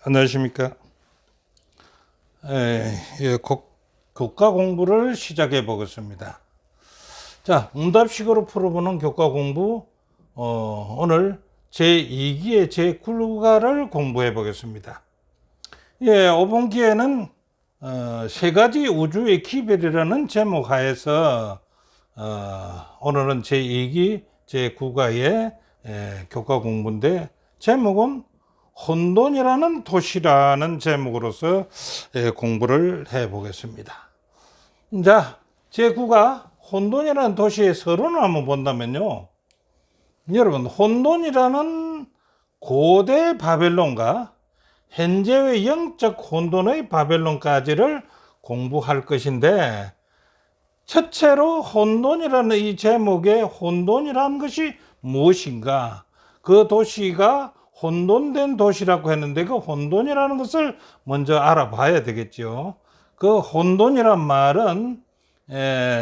안녕하십니까. 교과 공부를 시작해 보겠습니다. 자, 응답식으로 풀어보는 교과 공부, 오늘 제2기의 제9가를 공부해 보겠습니다. 5분기에는 세 가지 우주의 기별이라는 제목 하에서 오늘은 제2기 제9가의 교과 공부인데, 제목은 혼돈이라는 도시라는 제목으로서 공부를 해 보겠습니다. 자, 제9가 혼돈이라는 도시의 서론을 한번 본다면요, 여러분, 혼돈이라는 고대 바벨론과 현재의 영적 혼돈의 바벨론까지를 공부할 것인데, 첫째로 혼돈이라는 이 제목의 혼돈이라는 것이 무엇인가, 그 도시가 혼돈된 도시라고 했는데 그 혼돈이라는 것을 먼저 알아봐야 되겠죠. 그 혼돈이란 말은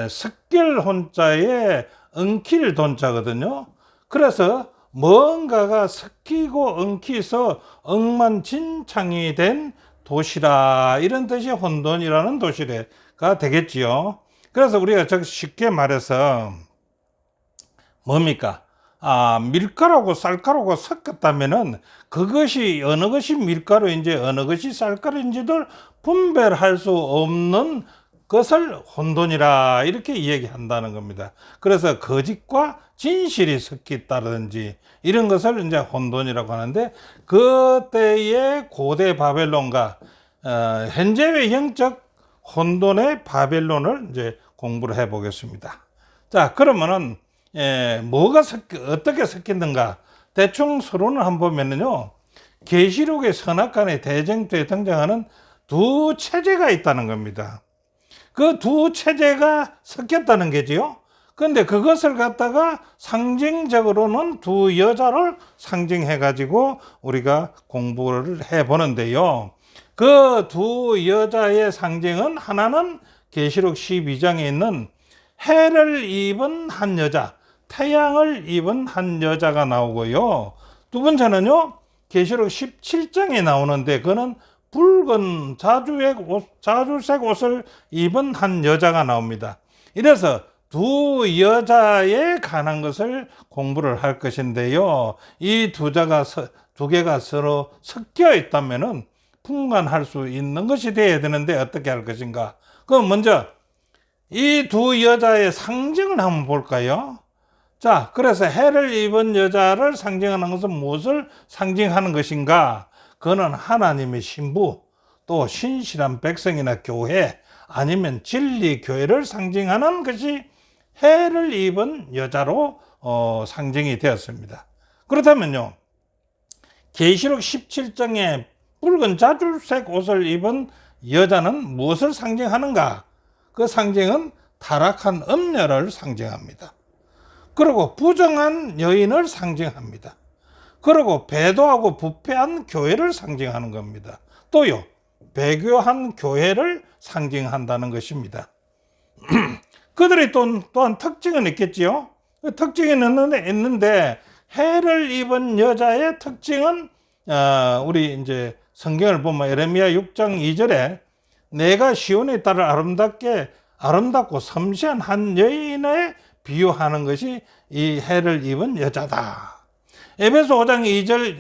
섞일 혼자에 엉킬 돈자거든요. 그래서 뭔가가 섞이고 엉키서 엉망진창이 된 도시라, 이런 뜻이 혼돈이라는 도시가 되겠지요. 그래서 우리가 쉽게 말해서 뭡니까? 밀가루하고 쌀가루가 섞였다면은 그것이 어느 것이 밀가루인지 어느 것이 쌀가루인지를 분별할 수 없는 것을 혼돈이라, 이렇게 이야기한다는 겁니다. 그래서 거짓과 진실이 섞였다든지 이런 것을 이제 혼돈이라고 하는데, 그때의 고대 바벨론과 현재의 영적 혼돈의 바벨론을 이제 공부를 해 보겠습니다. 자, 그러면은 뭐가 어떻게 섞였는가, 대충 서론을 한번 보면요, 계시록의 선악간의 대쟁투에 등장하는 두 체제가 있다는 겁니다. 그 두 체제가 섞였다는 거지요. 근데 그것을 갖다가 상징적으로는 두 여자를 상징해 가지고 우리가 공부를 해 보는데요, 그 두 여자의 상징은, 하나는 계시록 12장에 있는 해를 입은 한 여자, 태양을 입은 한 여자가 나오고요, 두 번째는요, 계시록 17장에 나오는데 그는 붉은 자주색 옷을 입은 한 여자가 나옵니다. 이래서 두 여자에 관한 것을 공부를 할 것인데요, 이 두 개가 서로 섞여 있다면은 분간할 수 있는 것이 되어야 되는데 어떻게 할 것인가. 그럼 먼저 이 두 여자의 상징을 한번 볼까요? 자, 그래서 해를 입은 여자를 상징하는 것은 무엇을 상징하는 것인가? 그는 하나님의 신부, 또 신실한 백성이나 교회, 아니면 진리 교회를 상징하는 것이 해를 입은 여자로 상징이 되었습니다. 그렇다면요, 계시록 17장에 붉은 자주색 옷을 입은 여자는 무엇을 상징하는가? 그 상징은 타락한 음녀를 상징합니다. 그리고 부정한 여인을 상징합니다. 그리고 배도하고 부패한 교회를 상징하는 겁니다. 또요, 배교한 교회를 상징한다는 것입니다. 그들이 또한 특징은 있겠지요. 그 특징이 있는데 해를 입은 여자의 특징은, 우리 이제 성경을 보면 예레미야 6장 2절에 내가 시온의 딸을 아름답고 섬세한 한 여인에 비유하는 것이 이 해를 입은 여자다. 에베소 5장 2절,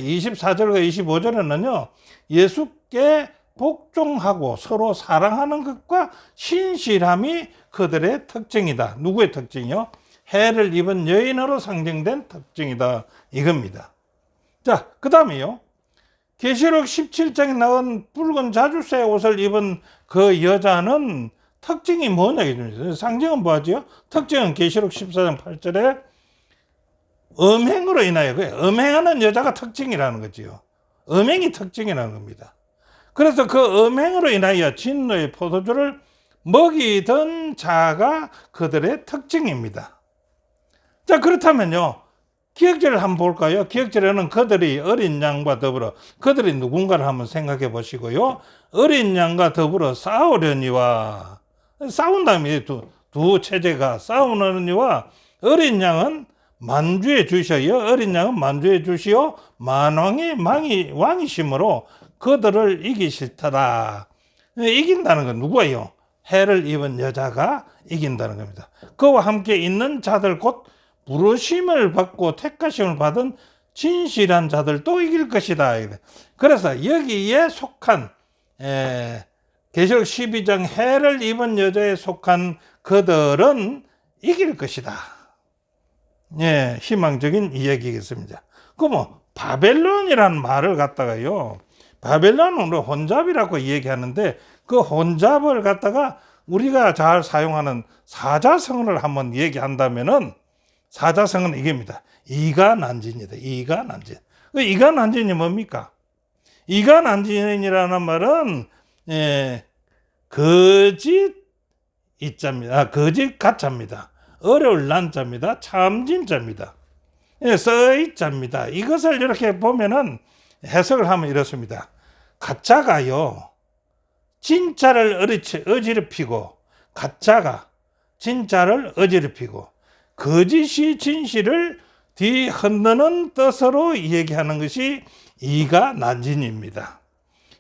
24절과 25절에는요, 예수께 복종하고 서로 사랑하는 것과 신실함이 그들의 특징이다. 누구의 특징이요? 해를 입은 여인으로 상징된 특징이다, 이겁니다. 자, 그 다음에요, 계시록 17장에 나온 붉은 자주색 옷을 입은 그 여자는 특징이 뭐냐, 상징은 뭐하지요? 특징은 계시록 14장 8절에 음행으로 인하여, 음행하는 여자가 특징이라는 거지요. 음행이 특징이라는 겁니다. 그래서 그 음행으로 인하여 진노의 포도주를 먹이던 자가 그들의 특징입니다. 자, 그렇다면요, 기억절을 한번 볼까요? 기억절에는 그들이 어린 양과 더불어, 그들이 누군가를 한번 생각해 보시고요, 어린 양과 더불어 싸우려니와, 싸운다면 두 체제가 싸우느니와, 어린 양은 만주해 주셔요. 어린 양은 만주해 주시오. 만왕의 왕이심으로 그들을 이기실 터다. 이긴다는 건 누구예요? 해를 입은 여자가 이긴다는 겁니다. 그와 함께 있는 자들 곧 부르심을 받고 택하심을 받은 진실한 자들도 이길 것이다. 그래서 여기에 속한 계시록 12장 해를 입은 여자에 속한 그들은 이길 것이다. 예, 희망적인 이야기겠습니다. 그럼 바벨론이라는 말을 갖다가요, 바벨론은 혼잡이라고 얘기하는데 그 혼잡을 갖다가 우리가 잘 사용하는 사자성어를 한번 얘기한다면은 사자성어는 이겁니다. 이가난진이다. 이가난진. 이가난진이 뭡니까? 이가난진이라는 말은 거짓 이자입니다. 거짓 가짜입니다. 어려울 난자입니다. 참진자입니다. 써이자입니다. 이것을 이렇게 보면은 해석을 하면 이렇습니다. 가짜가요, 진짜를 어지럽히고, 가짜가 진짜를 어지럽히고, 거짓이 진실을 뒤흔드는 뜻으로 얘기하는 것이 이가난진입니다.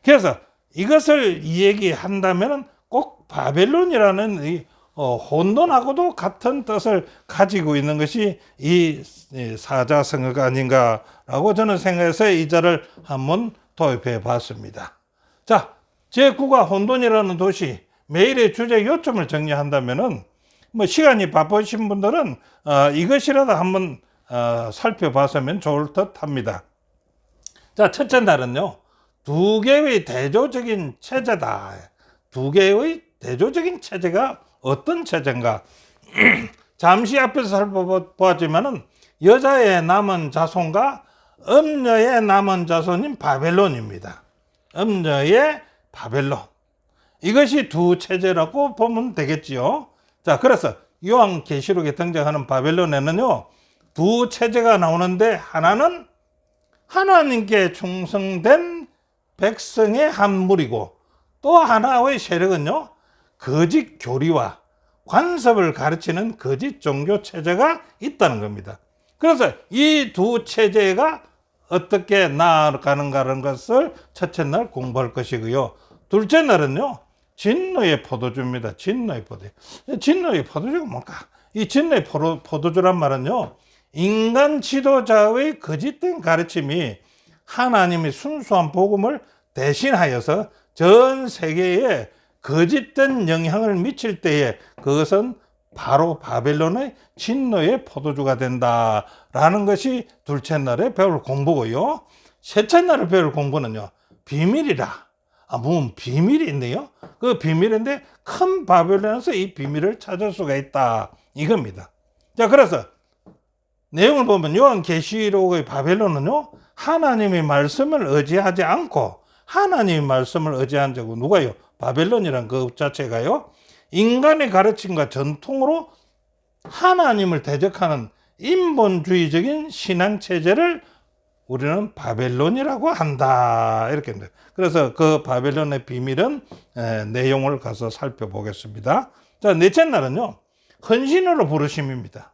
그래서 이것을 얘기한다면 꼭 바벨론이라는 이 혼돈하고도 같은 뜻을 가지고 있는 것이 이 사자성어가 아닌가라고 저는 생각해서 이 자를 한번 도입해 봤습니다. 자, 제9가 혼돈이라는 도시, 매일의 주제 요점을 정리한다면은 뭐 시간이 바쁘신 분들은 이것이라도 한번 살펴봤으면 좋을 듯 합니다. 자, 첫째 날은요, 두 개의 대조적인 체제다. 두 개의 대조적인 체제가 어떤 체제인가? 잠시 앞에서 살펴보았지만은 여자의 남은 자손과 음녀의 남은 자손인 바벨론입니다. 음녀의 바벨론. 이것이 두 체제라고 보면 되겠지요. 자, 그래서 요한계시록에 등장하는 바벨론에는요, 두 체제가 나오는데 하나는 하나님께 충성된 백성의 한 무리고 또 하나의 세력은요, 거짓 교리와 관습을 가르치는 거짓 종교 체제가 있다는 겁니다. 그래서 이 두 체제가 어떻게 나아가는가라는 것을 첫째 날 공부할 것이고요. 둘째 날은요, 진노의 포도주입니다. 진노의 포도주. 진노의 포도주가 뭘까? 이 진노의 포도주란 말은요, 인간 지도자의 거짓된 가르침이 하나님의 순수한 복음을 대신하여서 전 세계에 거짓된 영향을 미칠 때에 그것은 바로 바벨론의 진노의 포도주가 된다라는 것이 둘째 날에 배울 공부고요. 셋째 날에 배울 공부는요, 비밀이라. 무슨 비밀이 있네요. 그 비밀인데 큰 바벨론에서 이 비밀을 찾을 수가 있다. 이겁니다. 자, 그래서 내용을 보면 요한계시록의 바벨론은요, 하나님의 말씀을 의지하지 않고 하나님의 말씀을 의지한 적은 누가요? 바벨론이란 그 자체가요, 인간의 가르침과 전통으로 하나님을 대적하는 인본주의적인 신앙체제를 우리는 바벨론이라고 한다. 이렇게. 그래서 그 바벨론의 비밀은 내용을 가서 살펴보겠습니다. 자, 넷째 날은요, 헌신으로 부르심입니다.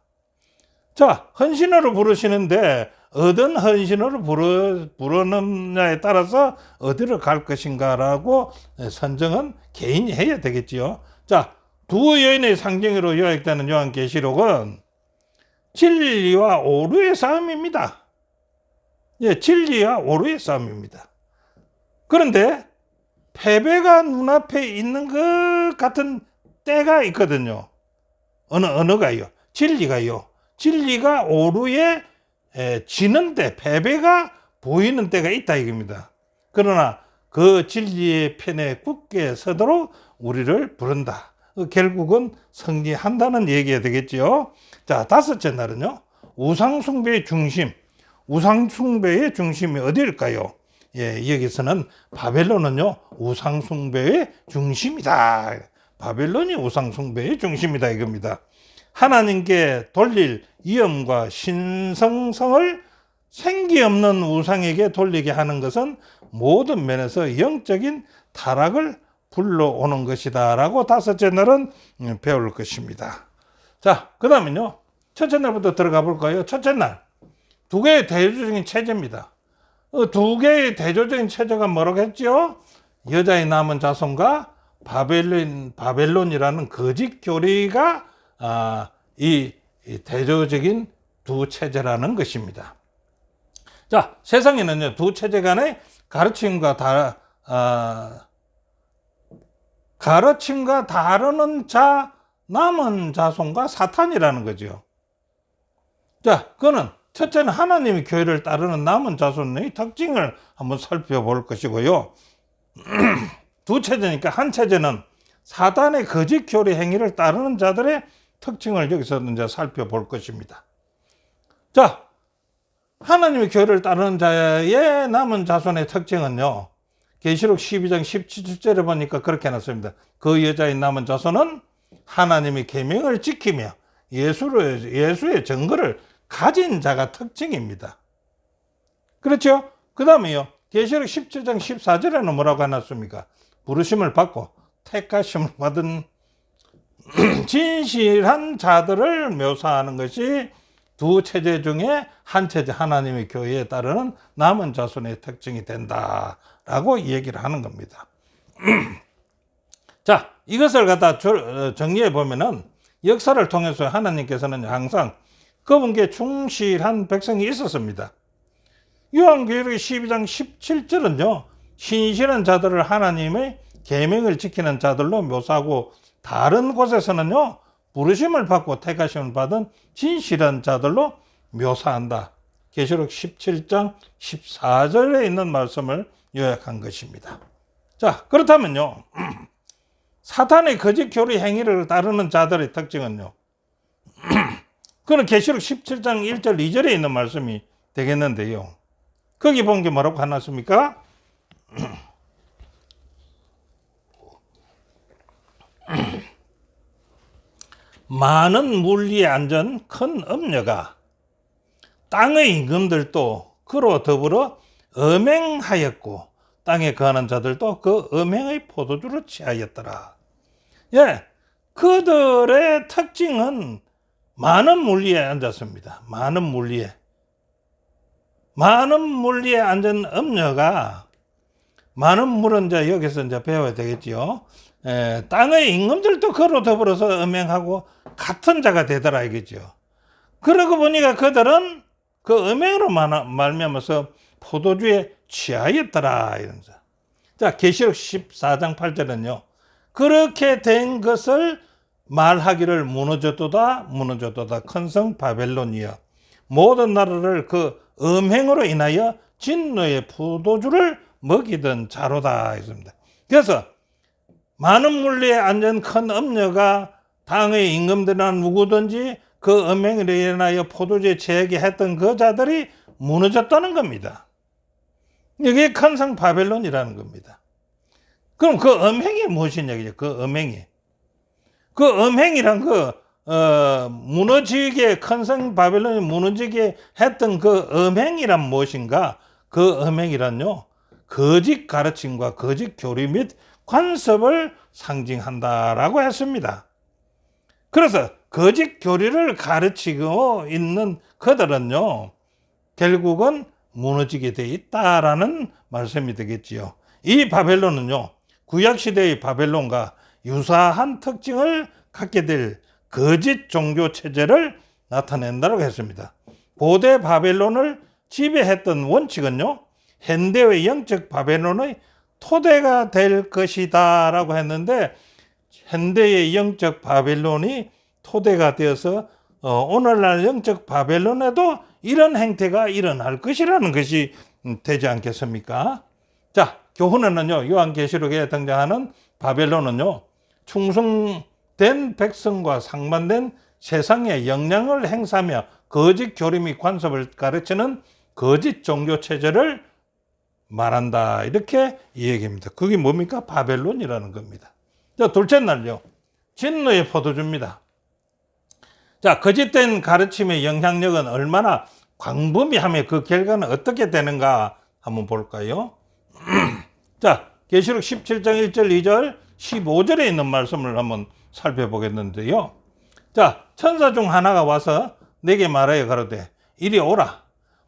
자, 헌신으로 부르시는데 어떤 헌신으로 부르느냐에 따라서 어디로 갈 것인가라고 선정은 개인이 해야 되겠지요. 자, 두 여인의 상징으로 요약되는 요한계시록은 진리와 오류의 싸움입니다. 예, 진리와 오류의 싸움입니다. 그런데 패배가 눈앞에 있는 것 같은 때가 있거든요. 어느가요? 진리가요. 진리가 오류에 지는데 패배가 보이는 때가 있다 이겁니다. 그러나 그 진리의 편에 굳게 서도록 우리를 부른다. 결국은 승리한다는 얘기가 되겠죠. 자, 다섯째 날은요, 우상숭배의 중심. 우상숭배의 중심이 어디일까요? 예, 여기서는 바벨론은요, 우상숭배의 중심이다. 바벨론이 우상숭배의 중심이다 이겁니다. 하나님께 돌릴 위엄과 신성성을 생기 없는 우상에게 돌리게 하는 것은 모든 면에서 영적인 타락을 불러오는 것이다 라고 다섯째 날은 배울 것입니다. 자, 그 다음은요, 첫째 날부터 들어가 볼까요? 첫째 날, 두 개의 대조적인 체제입니다. 두 개의 대조적인 체제가 뭐라고 했죠? 여자의 남은 자손과 바벨론이라는 거짓 교리가 이 대조적인 두 체제라는 것입니다. 자, 세상에는요, 두 체제 간의 가르침과 다르는 남은 자손과 사탄이라는 거죠. 자, 그거는 첫째는 하나님의 교회를 따르는 남은 자손의 특징을 한번 살펴볼 것이고요. 두 체제니까 한 체제는 사단의 거짓 교리 행위를 따르는 자들의 특징을 여기서 이제 살펴볼 것입니다. 자, 하나님의 교회를 따르는 자의 남은 자손의 특징은요, 계시록 12장 17절에 보니까 그렇게 해놨습니다. 그 여자의 남은 자손은 하나님의 계명을 지키며 예수의 증거를 가진 자가 특징입니다. 그렇죠? 그 다음에요, 계시록 17장 14절에는 뭐라고 해놨습니까? 부르심을 받고 택하심을 받은 진실한 자들을 묘사하는 것이 두 체제 중에 한 체제 하나님의 교회에 따르는 남은 자손의 특징이 된다라고 얘기를 하는 겁니다. 자, 이것을 갖다 정리해 보면은 역사를 통해서 하나님께서는 항상 그분께 충실한 백성이 있었습니다. 요한계시록 12장 17절은요, 신실한 자들을 하나님의 계명을 지키는 자들로 묘사하고, 다른 곳에서는요, 부르심을 받고 택하심을 받은 진실한 자들로 묘사한다. 계시록 17장 14절에 있는 말씀을 요약한 것입니다. 자, 그렇다면요, 사탄의 거짓 교리 행위를 따르는 자들의 특징은요, 그건 계시록 17장 1절 2절에 있는 말씀이 되겠는데요, 거기 본 게 뭐라고 해놨습니까? 많은 물리에 앉은 큰 음녀가 땅의 임금들도 그로 더불어 음행하였고 땅에 거하는 자들도 그 음행의 포도주를 취하였더라. 예, 그들의 특징은 많은 물리에 앉았습니다. 많은 물리에 앉은 음녀가, 많은 물은 이제 여기서 이제 배워야 되겠지요. 땅의 임금들도 그로 더불어서 음행하고 같은 자가 되더라 이거죠. 그러고 보니까 그들은 그 음행으로 말미암아서 포도주에 취하였더라 이러면서. 자, 계시록 14장 8절은요, 그렇게 된 것을 말하기를 무너졌도다 큰 성 바벨론이여 모든 나라를 그 음행으로 인하여 진노의 포도주를 먹이던 자로다 했습니다. 그래서 많은 물리에 앉은 큰 음녀가 땅의 임금들이나 누구든지 그 음행으로 인하여 포도주에 취하게 했던 그 자들이 무너졌다는 겁니다. 이게 큰 성 바벨론이라는 겁니다. 그럼 그 음행이 무엇이냐? 그 음행이. 그 음행이란 무너지게, 큰 성 바벨론이 무너지게 했던 그 음행이란 무엇인가? 그 음행이란요, 거짓 가르침과 거짓 교리 및 관습을 상징한다라고 했습니다. 그래서 거짓 교리를 가르치고 있는 그들은요, 결국은 무너지게 돼 있다라는 말씀이 되겠지요. 이 바벨론은요, 구약시대의 바벨론과 유사한 특징을 갖게 될 거짓 종교 체제를 나타낸다고 했습니다. 고대 바벨론을 지배했던 원칙은요, 현대의 영적 바벨론의 토대가 될 것이다 라고 했는데, 현대의 영적 바벨론이 토대가 되어서 오늘날 영적 바벨론에도 이런 행태가 일어날 것이라는 것이 되지 않겠습니까? 자, 교훈에는요, 요한계시록에 등장하는 바벨론은요, 충성된 백성과 상반된 세상에 영향을 행사하며 거짓 교리 및 관습을 가르치는 거짓 종교 체제를 말한다, 이렇게 얘기합니다. 그게 뭡니까? 바벨론이라는 겁니다. 자, 둘째 날요, 진노의 포도주입니다. 자, 거짓된 가르침의 영향력은 얼마나 광범위하며 그 결과는 어떻게 되는가 한번 볼까요? 자, 계시록 17장 1절 2절 15절에 있는 말씀을 한번 살펴보겠는데요. 자, 천사 중 하나가 와서 내게 말하여 가로되 이리 오라.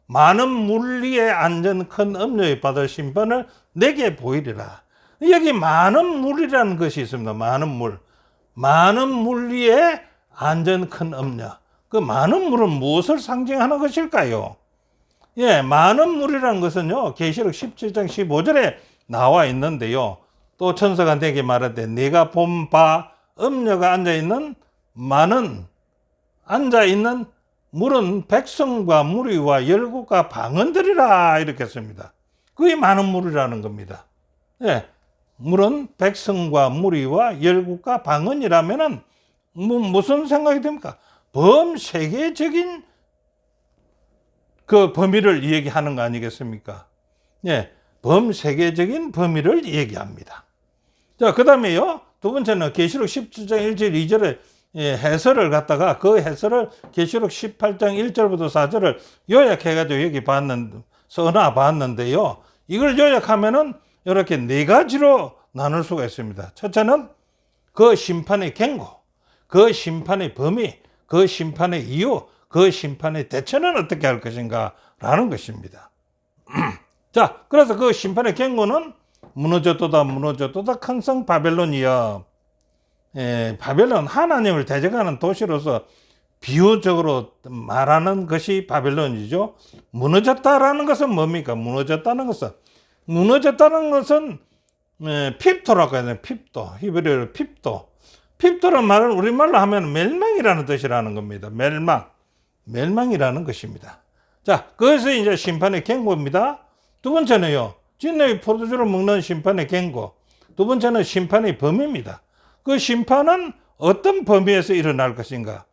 많은 물리에 앉은 큰 음녀의 받을 심판을 내게 보이리라. 여기 많은 물이라는 것이 있습니다. 많은 물. 많은 물리에 앉은 큰 음녀. 그 많은 물은 무엇을 상징하는 것일까요? 예, 많은 물이라는 것은요, 계시록 17장 15절에 나와 있는데요. 또 천사가 내게 말하되 네가 본 바 음녀가 앉아있는 물은 백성과 무리와 열국과 방언들이라 이렇게 씁니다. 그게 많은 물이라는 겁니다. 예, 물은 백성과 무리와 열국과 방언이라면은 무슨 생각이 됩니까? 범세계적인 그 범위를 얘기하는 거 아니겠습니까? 예, 범세계적인 범위를 얘기합니다. 자, 그 다음에요. 두 번째는 계시록 17장 1절 2절에 해설을 갖다가 그 해설을 계시록 18장 1절부터 4절을 요약해가지고 여기 써놔 봤는데요. 이걸 요약하면은 이렇게 네 가지로 나눌 수가 있습니다. 첫째는 그 심판의 경고, 그 심판의 범위, 그 심판의 이유, 그 심판의 대처는 어떻게 할 것인가 라는 것입니다. 자, 그래서 그 심판의 경고는 무너졌도다 큰 성 바벨론이여. 바벨론, 하나님을 대적하는 도시로서 비유적으로 말하는 것이 바벨론이죠. 무너졌다라는 것은 뭡니까? 무너졌다는 것은 핍토라고 해야 돼요. 핍토. 히브리어로 핍토. 핍토란 말은 우리말로 하면 멸망이라는 뜻이라는 겁니다. 멸망이라는 것입니다. 자, 그것이 이제 심판의 경고입니다. 두 번째는요, 진노의 포도주를 먹는 심판의 경고. 두 번째는 심판의 범위입니다. 그 심판은 어떤 범위에서 일어날 것인가?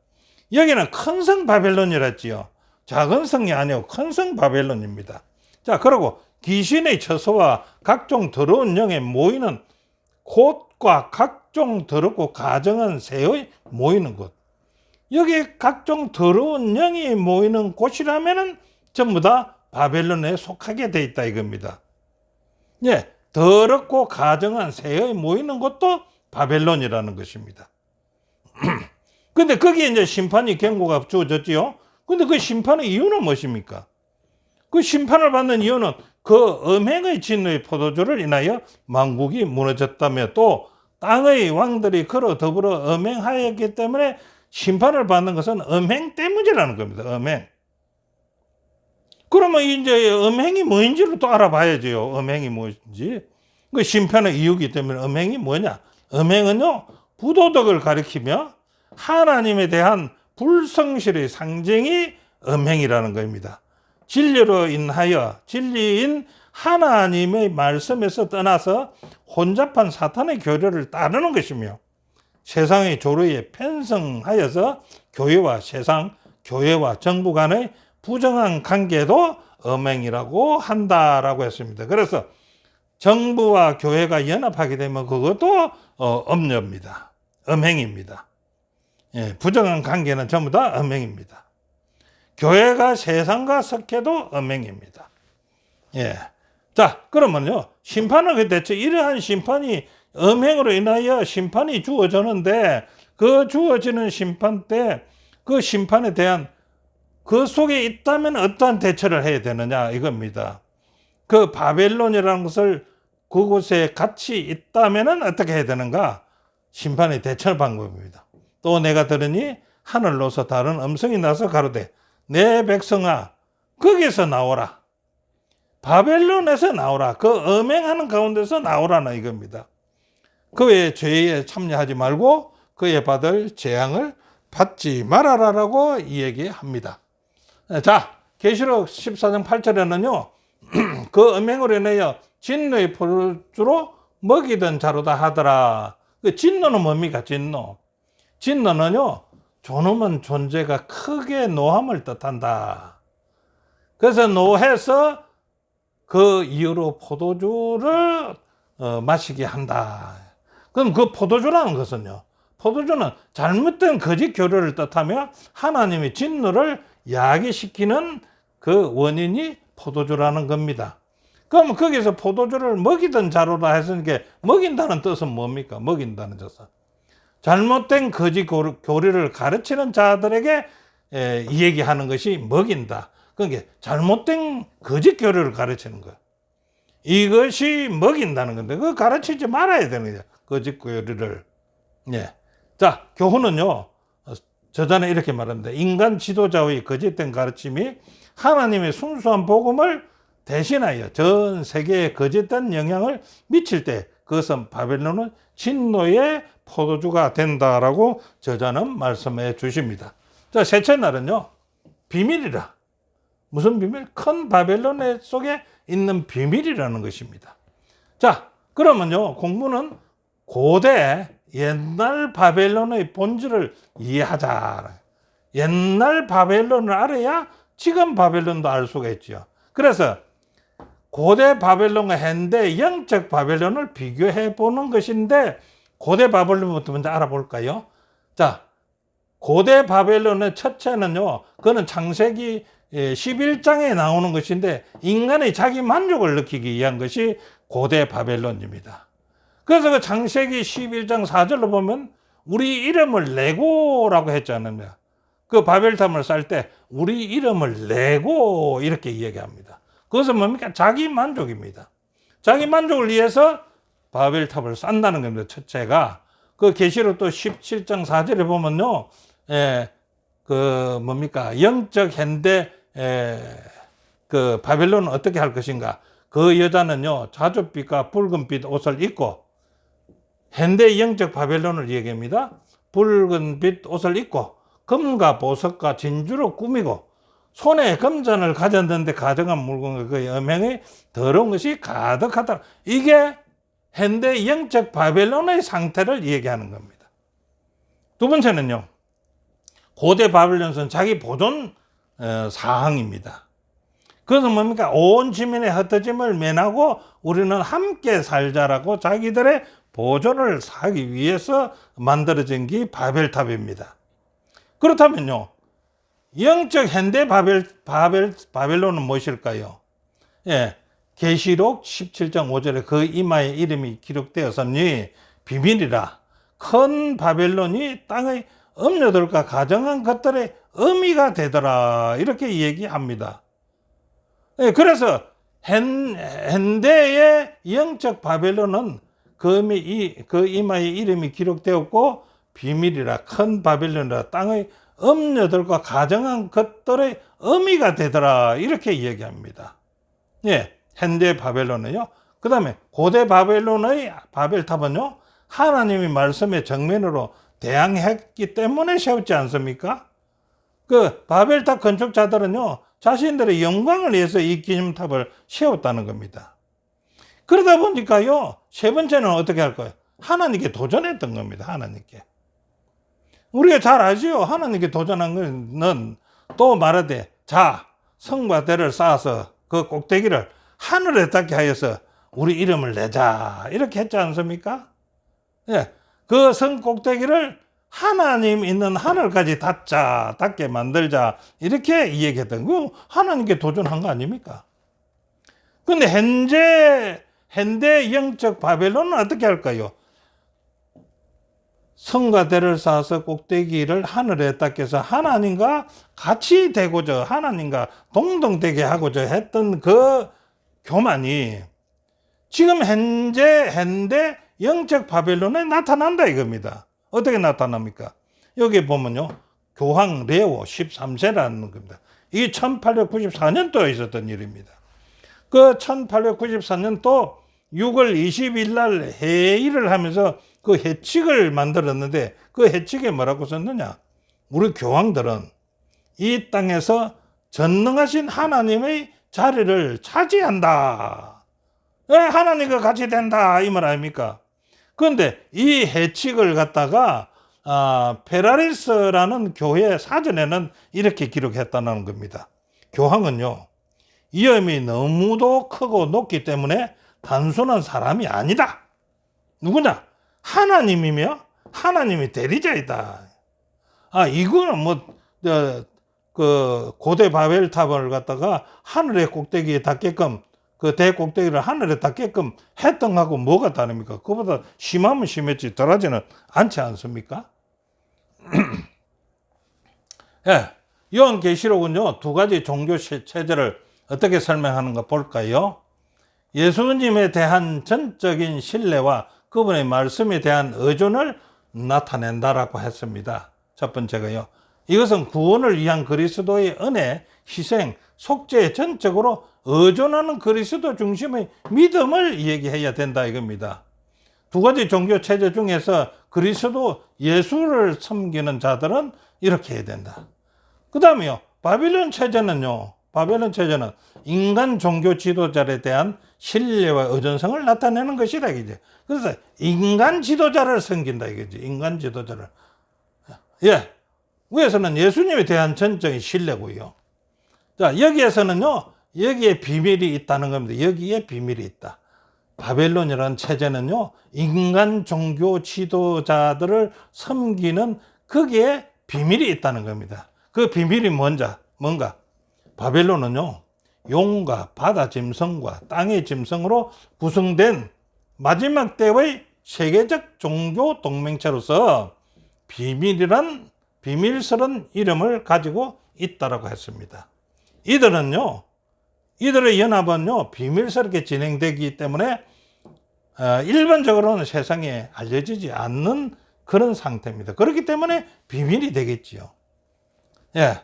여기는 큰 성 바벨론이랬지요. 작은 성이 아니고 큰 성 바벨론입니다. 자, 그리고 귀신의 처소와 각종 더러운 영에 모이는 곳과 각종 더럽고 가증한 새의 모이는 곳. 여기 각종 더러운 영이 모이는 곳이라면은 전부 다 바벨론에 속하게 돼 있다 이겁니다. 예, 더럽고 가증한 새의 모이는 곳도 바벨론이라는 것입니다. 근데 거기에 이제 심판이 경고가 주어졌지요. 근데 그 심판의 이유는 무엇입니까? 그 심판을 받는 이유는 그 음행의 진노의 포도주를 인하여 만국이 무너졌다며 또 땅의 왕들이 그로 더불어 음행하였기 때문에 심판을 받는 것은 음행 때문이라는 겁니다. 음행. 그러면 이제 음행이 뭐인지를 또 알아봐야죠. 음행이 무엇인지. 그 심판의 이유이기 때문에 음행이 뭐냐? 음행은요, 부도덕을 가리키며 하나님에 대한 불성실의 상징이 음행이라는 겁니다. 진리로 인하여 진리인 하나님의 말씀에서 떠나서 혼잡한 사탄의 교리를 따르는 것이며 세상의 조류에 편성하여서 교회와 세상, 교회와 정부 간의 부정한 관계도 음행이라고 한다라고 했습니다. 그래서 정부와 교회가 연합하게 되면 그것도 음녀입니다. 음행입니다. 예, 부정한 관계는 전부 다 음행입니다. 교회가 세상과 섞여도 음행입니다. 예. 자, 그러면요, 심판은 대체 이러한 심판이 음행으로 인하여 심판이 주어졌는데 그 주어지는 심판 때 그 심판에 대한 그 속에 있다면 어떠한 대처를 해야 되느냐 이겁니다. 그 바벨론이라는 것을 그곳에 같이 있다면 어떻게 해야 되는가? 심판의 대처 방법입니다. 또 내가 들으니 하늘로서 다른 음성이 나서 가로되 내 백성아 거기서 나오라. 바벨론에서 나오라. 그 음행하는 가운데서 나오라는 이겁니다. 그의 죄에 참여하지 말고 그의 받을 재앙을 받지 말아라라고 이야기합니다. 자, 계시록 14장 8절에는요. 그 음행으로 인하여 진노의 포도주로 먹이던 자로다 하더라. 그 진노는 뭡니까? 진노는요. 존엄한 존재가 크게 노함을 뜻한다. 그래서 노해서 그 이유로 포도주를 마시게 한다. 그럼 그 포도주라는 것은요. 포도주는 잘못된 거짓 교류를 뜻하며 하나님의 진노를 야기시키는 그 원인이 포도주라는 겁니다. 그럼 거기서 포도주를 먹이던 자로라 했으니까 먹인다는 뜻은 뭡니까? 먹인다는 뜻은. 잘못된 거짓 교리를 가르치는 자들에게 이 얘기하는 것이 먹인다. 그게 잘못된 거짓 교리를 가르치는 거예요. 이것이 먹인다는 건데 그거 가르치지 말아야 되는 거예요. 거짓 교리를. 예. 자, 교훈은요. 저자는 이렇게 말합니다. 인간 지도자의 거짓된 가르침이 하나님의 순수한 복음을 대신하여 전 세계에 거짓된 영향을 미칠 때 그것은 바벨론은 진노의 포도주가 된다라고 저자는 말씀해 주십니다. 자, 셋째 날은요. 비밀이라. 무슨 비밀? 큰 바벨론 속에 있는 비밀이라는 것입니다. 자, 그러면요. 공부는 고대 옛날 바벨론의 본질을 이해하자. 옛날 바벨론을 알아야 지금 바벨론도 알 수가 있죠. 그래서 고대 바벨론과 현대 영적 바벨론을 비교해 보는 것인데 고대 바벨론부터 먼저 알아볼까요? 자, 고대 바벨론의 첫째는요. 그거는 창세기 11장에 나오는 것인데 인간의 자기 만족을 느끼기 위한 것이 고대 바벨론입니다. 그래서 그 창세기 11장 4절로 보면 우리 이름을 레고라고 했잖아요. 그 바벨탑을 쌀 때 우리 이름을 레고 이렇게 이야기합니다. 그것은 뭡니까? 자기 만족입니다. 자기 만족을 위해서 바벨탑을 싼다는 겁니다. 첫째가 그 계시록 또 17장 4절에 보면요. 그 뭡니까? 영적 현대 그 바벨론은 어떻게 할 것인가? 그 여자는요. 자줏빛과 붉은빛 옷을 입고 현대 영적 바벨론을 얘기합니다. 붉은빛 옷을 입고 금과 보석과 진주로 꾸미고 손에 금잔을 가졌는데 가져간 물건과 그 음행의 더러운 것이 가득하다. 이게 현대 영적 바벨론의 상태를 얘기하는 겁니다. 두 번째는요. 고대 바벨론은 자기 보존 사항입니다. 그것은 뭡니까? 온 지면의 흩어짐을 면하고 우리는 함께 살자라고 자기들의 보존을 하기 위해서 만들어진 게 바벨탑입니다. 그렇다면요. 영적 현대 바벨론은 무엇일까요? 예, 계시록 17장 5절에 그 이마에 이름이 기록되었으니 비밀이라. 큰 바벨론이 땅의 음료들과 가정한 것들의 의미가 되더라. 이렇게 얘기합니다. 예, 그래서 현대의 영적 바벨론은 그 이마에 이름이 기록되었고 비밀이라 큰 바벨론이라 땅의 음녀들과 가정한 것들의 의미가 되더라. 이렇게 이야기합니다. 예, 현대 바벨론은요. 그 다음에 고대 바벨론의 바벨탑은요. 하나님의 말씀의 정면으로 대항했기 때문에 세웠지 않습니까? 그 바벨탑 건축자들은요. 자신들의 영광을 위해서 이 기념탑을 세웠다는 겁니다. 그러다 보니까요. 세 번째는 어떻게 할까요? 하나님께 도전했던 겁니다. 하나님께. 우리가 잘 알지요. 하나님께 도전한 것은 또 말하되 자 성과 대를 쌓아서 그 꼭대기를 하늘에 닿게 하여서 우리 이름을 내자 이렇게 했지 않습니까? 예, 그 성 꼭대기를 하나님 있는 하늘까지 닿게 만들자 이렇게 이야기했던 거 하나님께 도전한 거 아닙니까? 근데 현대 영적 바벨론은 어떻게 할까요? 성과 대를 쌓아서 꼭대기를 하늘에 닿게 해서 하나님과 같이 되고자 하나님과 동등되게 하고자 했던 그 교만이 지금 현대 영적 바벨론에 나타난다 이겁니다. 어떻게 나타납니까? 여기 보면요. 교황 레오 13세라는 겁니다. 이게 1894년도에 있었던 일입니다. 그 1894년도 6월 20일 날 회의를 하면서 그 해칙을 만들었는데 그 해칙에 뭐라고 썼느냐? 우리 교황들은 이 땅에서 전능하신 하나님의 자리를 차지한다. 네, 하나님과 같이 된다 이 말 아닙니까? 그런데 이 해칙을 갖다가 페라리스라는 교회 사전에는 이렇게 기록했다는 겁니다. 교황은요. 위험이 너무도 크고 높기 때문에 단순한 사람이 아니다. 누구냐? 하나님이며 하나님이 대리자이다. 이거는 그 고대 바벨탑을 갖다가 하늘의 꼭대기에 닿게끔 그 대꼭대기를 하늘에 닿게끔 했던 거하고 뭐가 다릅니까? 그보다 심하면 심했지 덜하지는 않지 않습니까? 예. 요한계시록은요, 두 가지 종교 체제를 어떻게 설명하는가 볼까요? 예수님에 대한 전적인 신뢰와 그분의 말씀에 대한 의존을 나타낸다라고 했습니다. 첫 번째가요. 이것은 구원을 위한 그리스도의 은혜, 희생, 속죄에 전적으로 의존하는 그리스도 중심의 믿음을 얘기해야 된다 이겁니다. 두 가지 종교 체제 중에서 그리스도 예수를 섬기는 자들은 이렇게 해야 된다. 그 다음에요. 바벨론 체제는 인간 종교 지도자에 대한 신뢰와 의존성을 나타내는 것이다 이거지. 그래서 인간 지도자를 섬긴다 이거지. 인간 지도자를. 예. 위에서는 예수님에 대한 전적인 신뢰고요. 자, 여기에서는요. 여기에 비밀이 있다는 겁니다. 여기에 비밀이 있다. 바벨론이라는 체제는요. 인간 종교 지도자들을 섬기는 거기에 비밀이 있다는 겁니다. 그 비밀이 뭔가? 바벨론은요. 용과 바다 짐승과 땅의 짐승으로 구성된 마지막 때의 세계적 종교 동맹체로서 비밀스러운 이름을 가지고 있다라고 했습니다. 이들의 연합은요, 비밀스럽게 진행되기 때문에 일반적으로는 세상에 알려지지 않는 그런 상태입니다. 그렇기 때문에 비밀이 되겠지요. 예.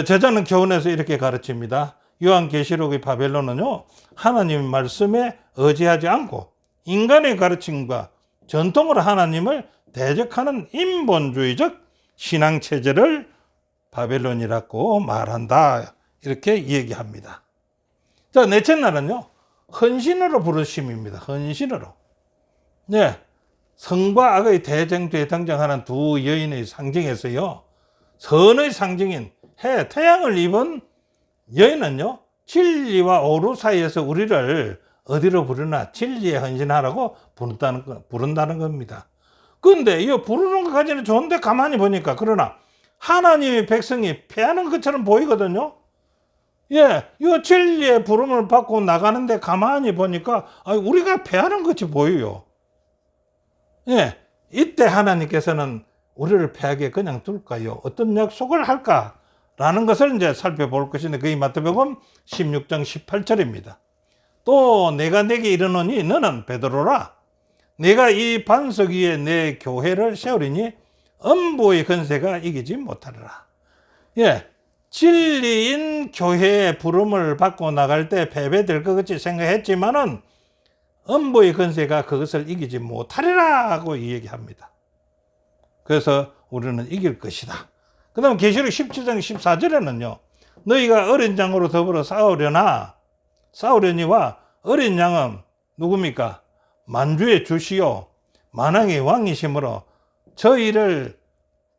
제자는 교훈에서 이렇게 가르칩니다. 요한계시록의 바벨론은요, 하나님 말씀에 의지하지 않고 인간의 가르침과 전통으로 하나님을 대적하는 인본주의적 신앙체제를 바벨론이라고 말한다. 이렇게 얘기합니다. 자, 넷째 날은요, 헌신으로 부르심입니다. 헌신으로. 네. 성과 악의 대쟁투에 등장하는 두 여인의 상징에서요, 선의 상징인 태양을 입은 여인은요, 진리와 오류 사이에서 우리를 어디로 부르나 진리에 헌신하라고 부른다는 겁니다. 그런데 이 부르는 것까지는 좋은데 가만히 보니까 그러나 하나님의 백성이 패하는 것처럼 보이거든요. 예, 이 진리의 부름을 받고 나가는데 가만히 보니까 우리가 패하는 것이 보여요. 예, 이때 하나님께서는 우리를 패하게 그냥 둘까요? 어떤 약속을 할까라는 것을 이제 살펴볼 것인데 그게 마태복음 16장 18절입니다. 또 내가 네게 이르노니 너는 베드로라. 내가 이 반석 위에 내 교회를 세우리니 음부의 권세가 이기지 못하리라. 예, 진리인 교회의 부름을 받고 나갈 때 패배될 것 같이 생각했지만은 음부의 권세가 그것을 이기지 못하리라고 얘기합니다. 그래서 우리는 이길 것이다. 그 다음 계시록 17장 14절에는요. 너희가 어린 양으로 더불어 싸우려니와 어린 양은 누굽니까? 만주의 주시요 만왕의 왕이시므로 저희를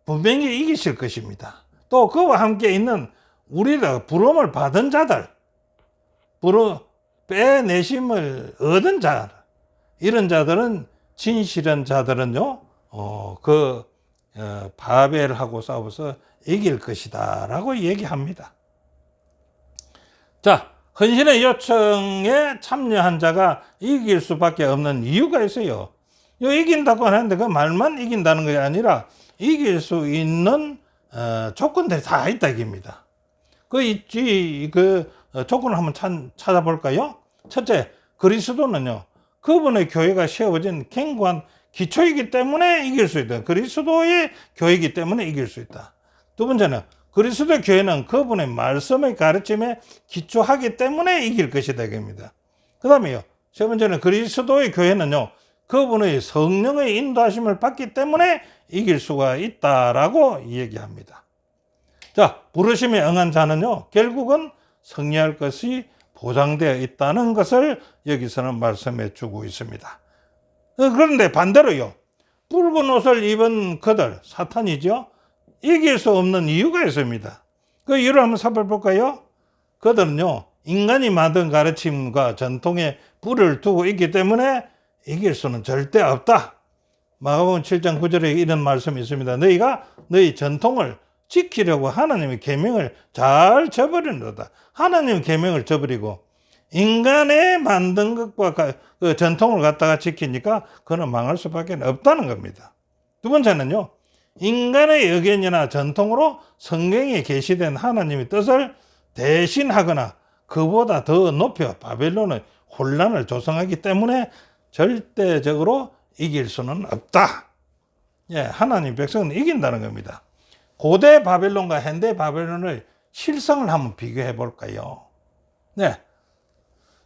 분명히 이기실 것입니다. 또 그와 함께 있는 우리가 부름을 받은 자들, 빼내심을 얻은 자, 이런 자들은 진실한 자들은요, 바벨하고 싸워서 이길 것이다 라고 얘기합니다. 자, 헌신의 요청에 참여한 자가 이길 수밖에 없는 이유가 있어요. 이긴다고 하는데 그 말만 이긴다는 것이 아니라 이길 수 있는 조건들이 다 있다 이깁니다. 그 조건을 한번 찾아볼까요? 첫째, 그리스도는요, 그분의 교회가 세워진 견고한 기초이기 때문에 이길 수 있다. 그리스도의 교회이기 때문에 이길 수 있다. 두 번째는 그리스도의 교회는 그분의 말씀의 가르침에 기초하기 때문에 이길 것이다 이겁니다. 그 다음에요, 세 번째는 그리스도의 교회는요, 그분의 성령의 인도하심을 받기 때문에 이길 수가 있다라고 얘기합니다. 자, 부르심에 응한 자는요, 결국은 승리할 것이 보장되어 있다는 것을 여기서는 말씀해 주고 있습니다. 그런데 반대로요, 붉은 옷을 입은 그들, 사탄이죠, 이길 수 없는 이유가 있습니다. 그 이유를 한번 살펴볼까요? 그들은요, 인간이 만든 가르침과 전통에 불을 두고 있기 때문에 이길 수는 절대 없다. 마가복음 7장 9절에 이런 말씀이 있습니다. 너희가 너희 전통을 지키려고 하나님의 계명을 잘 저버리는도다. 하나님의 계명을 저버리고 인간의 만든 것과 그 전통을 갖다가 지키니까 그는 망할 수밖에 없다는 겁니다. 두 번째는요, 인간의 의견이나 전통으로 성경에 계시된 하나님의 뜻을 대신하거나 그보다 더 높여 바벨론의 혼란을 조성하기 때문에 절대적으로 이길 수는 없다. 예, 하나님 백성은 이긴다는 겁니다. 고대 바벨론과 현대 바벨론의 실성을 한번 비교해 볼까요? 네.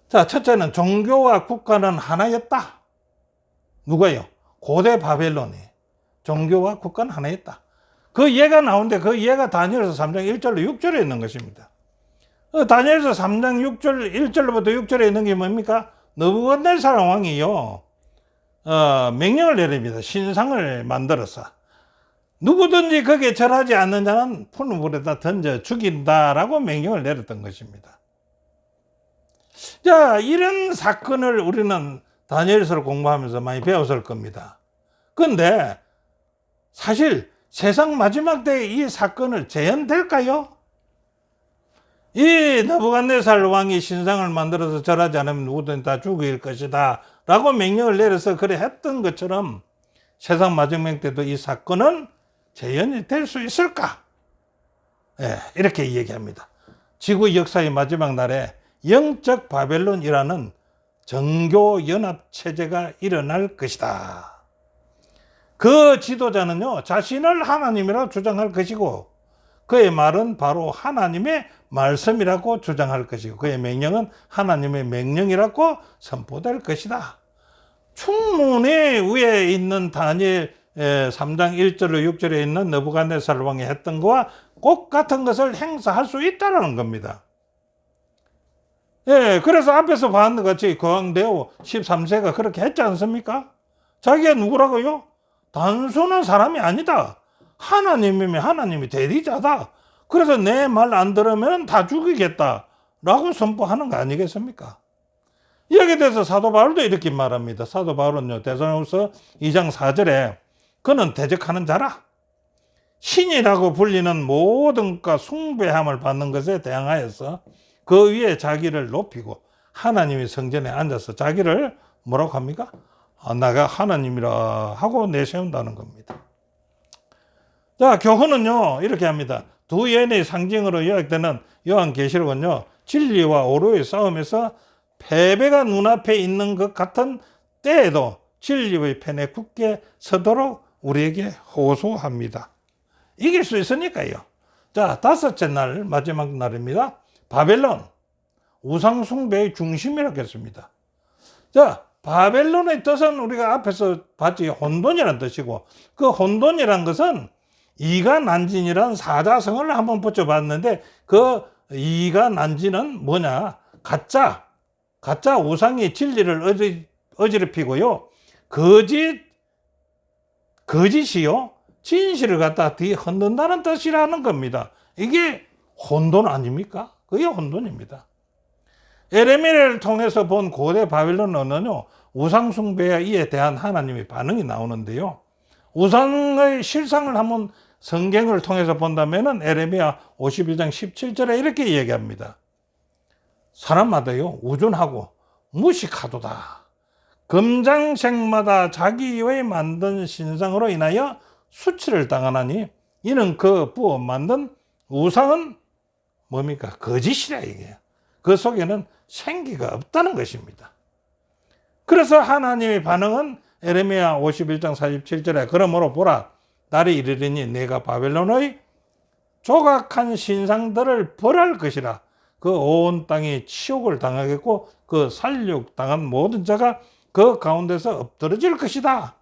자, 첫째는 종교와 국가는 하나였다. 누가요? 고대 바벨론이. 종교와 국가는 하나였다. 그 예가 나오는데 그 예가 다니엘서 3장 1절로 6절에 있는 것입니다. 다니엘서 3장 6절, 1절부터 6절에 있는 게 뭡니까? 느부갓네살 왕이요. 명령을 내립니다. 신상을 만들어서. 누구든지 거기에 절하지 않는 자는 푸른 물에다 던져 죽인다라고 명령을 내렸던 것입니다. 자, 이런 사건을 우리는 다니엘서를 공부하면서 많이 배웠을 겁니다. 그런데 사실 세상 마지막 때에 이 사건을 재현될까요? 이 느부갓네살 왕이 신상을 만들어서 절하지 않으면 누구든 다 죽일 것이다 라고 명령을 내려서 그래 했던 것처럼 세상 마지막 때도 이 사건은 재현이 될 수 있을까? 예, 이렇게 얘기합니다. 지구 역사의 마지막 날에 영적 바벨론이라는 정교 연합 체제가 일어날 것이다. 그 지도자는요, 자신을 하나님이라고 주장할 것이고 그의 말은 바로 하나님의 말씀이라고 주장할 것이고 그의 명령은 하나님의 명령이라고 선포될 것이다. 충분히 위에 있는 다니엘 3장 1절로 6절에 있는 느부갓네살 왕이 했던 거와 똑같은 것을 행사할 수 있다는 겁니다. 예, 그래서 앞에서 봤는 것 같이 거왕대오 13세가 그렇게 했지 않습니까? 자기가 누구라고요? 단순한 사람이 아니다. 하나님이면 하나님이 대리자다. 그래서 내 말 안 들으면 다 죽이겠다 라고 선포하는 거 아니겠습니까? 여기에 대해서 사도 바울도 이렇게 말합니다. 사도 바울은요, 데살로니가서 2장 4절에 그는 대적하는 자라. 신이라고 불리는 모든 것 숭배함을 받는 것에 대항하여서 그 위에 자기를 높이고 하나님의 성전에 앉아서 자기를 뭐라고 합니까? 내가 하나님이라 하고 내세운다는 겁니다. 자, 교훈은요 이렇게 합니다. 두 연의 상징으로 요약되는 요한계시록은요 진리와 오류의 싸움에서 패배가 눈앞에 있는 것 같은 때에도 진리의 편에 굳게 서도록 우리에게 호소합니다. 이길 수 있으니까요. 자, 다섯째 날, 마지막 날입니다. 바벨론, 우상숭배의 중심이라고 했습니다. 자, 바벨론의 뜻은 우리가 앞에서 봤지, 혼돈이라는 뜻이고, 그 혼돈이라는 것은 이가난진이라는 사자성어를 한번 붙여봤는데, 그 이가난진은 뭐냐? 가짜 우상이 진리를 어지럽히고요. 거짓이요. 진실을 갖다 뒤흔든다는 뜻이라는 겁니다. 이게 혼돈 아닙니까? 그게 혼돈입니다. 에레미야를 통해서 본 고대 바벨론어는요, 우상숭배와 이에 대한 하나님의 반응이 나오는데요. 우상의 실상을 한번 성경을 통해서 본다면은 에레미야 51장 17절에 이렇게 얘기합니다. 사람마다요, 우존하고 무식하도다. 금장색마다 자기의 만든 신상으로 인하여 수치를 당하나니 이는 그 부어 만든 우상은 뭡니까? 거짓이라 이게. 그 속에는 생기가 없다는 것입니다. 그래서 하나님의 반응은 에레미야 51장 47절에 그러므로 보라 날이 이르리니 내가 바벨론의 조각한 신상들을 벌할 것이라. 그 온 땅이 치욕을 당하겠고 그 살육당한 모든 자가 그 가운데서 엎드러질 것이다.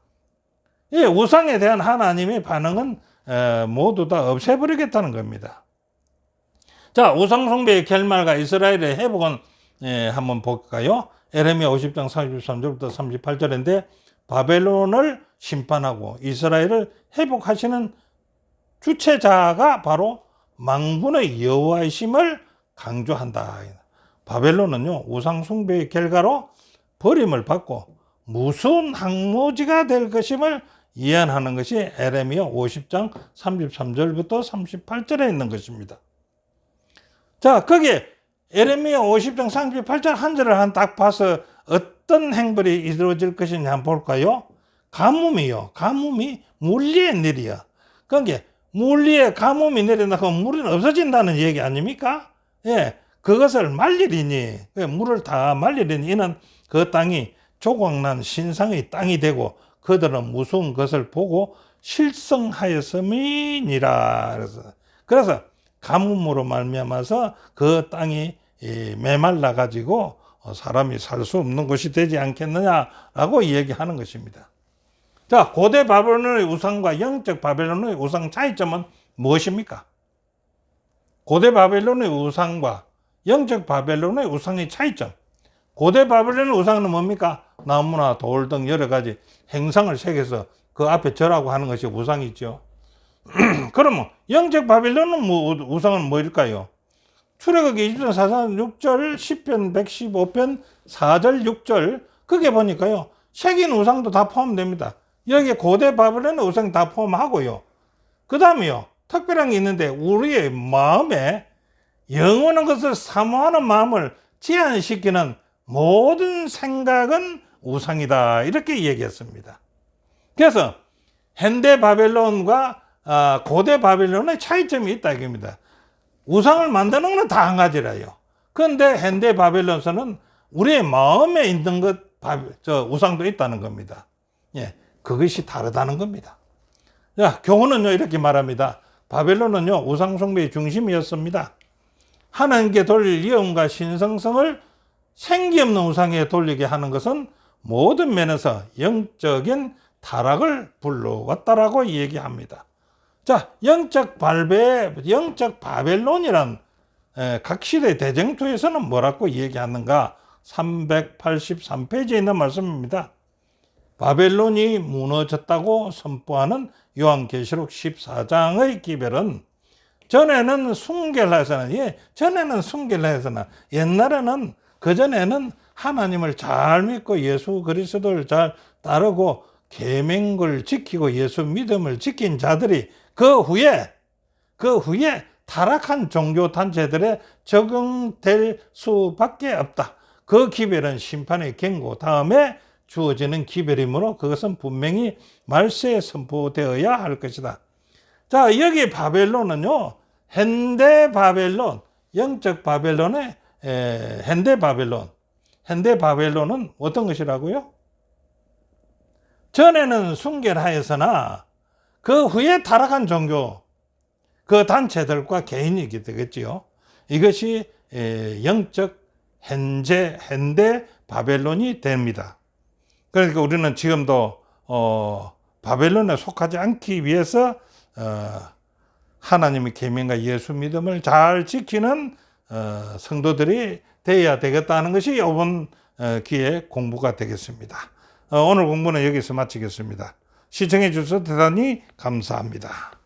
이 우상에 대한 하나님의 반응은 모두 다 없애버리겠다는 겁니다. 자, 우상숭배의 결말과 이스라엘의 회복은 한번 볼까요? 에레미야 50장 33절부터 38절인데 바벨론을 심판하고 이스라엘을 회복하시는 주체자가 바로 만군의 여호와이심을 강조한다. 바벨론은요, 우상숭배의 결과로 버림을 받고 무서운 항모지가 될 것임을 예언하는 것이 에레미야 50장 33절부터 38절에 있는 것입니다. 자, 거기에 에레미야 50장 38절 한 절을 한 딱 봐서 어떤 행벌이 이루어질 것이냐 한번 볼까요? 가뭄이 물리의 일이야. 그러니까 물 위에 가뭄이 내려나고 물은 없어진다는 얘기 아닙니까? 예, 그것을 말리리니, 물을 다 말리리니 이는 그 땅이 조각난 신상의 땅이 되고 그들은 무서운 것을 보고 실성하였음이니라. 그래서 가뭄으로 말미암아서 그 땅이 메말라 가지고 사람이 살 수 없는 곳이 되지 않겠느냐라고 얘기하는 것입니다. 자, 고대 바벨론의 우상과 영적 바벨론의 우상 차이점은 무엇입니까? 고대 바벨론의 우상과 영적 바벨론의 우상의 차이점. 고대 바벨론의 우상은 뭡니까? 나무나 돌 등 여러 가지 행상을 새겨서 그 앞에 절하고 하는 것이 우상이죠. 그러면 영적 바벨론은 우상은 뭐일까요? 출애굽기 20편 4절 6절 10편 115편 4절 6절 그게 보니까요. 새긴 우상도 다 포함됩니다. 여기에 고대 바벨론의 우상 다 포함하고요. 그 다음에요. 특별한 게 있는데 우리의 마음에 영원한 것을 사모하는 마음을 제한시키는 모든 생각은 우상이다. 이렇게 얘기했습니다. 그래서 현대 바벨론과 고대 바벨론의 차이점이 있다 이겁니다. 우상을 만드는 건 다 한 가지라요. 그런데 현대 바벨론서는 우리의 마음에 있는 우상도 있다는 겁니다. 예, 그것이 다르다는 겁니다. 자, 교훈은요 이렇게 말합니다. 바벨론은요 우상 숭배의 중심이었습니다. 하나님께 돌릴 위엄과 신성성을 생기 없는 우상에 돌리게 하는 것은 모든 면에서 영적인 타락을 불러왔다라고 얘기합니다. 자, 영적 바벨론이란 각 시대 대쟁투에서는 뭐라고 얘기하는가? 383페이지에 있는 말씀입니다. 바벨론이 무너졌다고 선포하는 요한계시록 14장의 기별은 전에는 숭배를 해서나 옛날에는 그전에는 하나님을 잘 믿고 예수 그리스도를 잘 따르고 계명을 지키고 예수 믿음을 지킨 자들이 그 후에 타락한 종교 단체들에 적용될 수밖에 없다. 그 기별은 심판의 경고 다음에 주어지는 기별이므로 그것은 분명히 말세에 선포되어야 할 것이다. 자, 여기 바벨론은요, 현대 바벨론, 영적 바벨론의 현대 바벨론은 어떤 것이라고요? 전에는 숭배를 하였으나 그 후에 타락한 종교, 그 단체들과 개인이게 되겠지요. 이것이 영적 현대 바벨론이 됩니다. 그러니까 우리는 지금도 바벨론에 속하지 않기 위해서 하나님의 계명과 예수 믿음을 잘 지키는 성도들이 되어야 되겠다는 것이 이번 기회 공부가 되겠습니다. 오늘 공부는 여기서 마치겠습니다. 시청해 주셔서 대단히 감사합니다.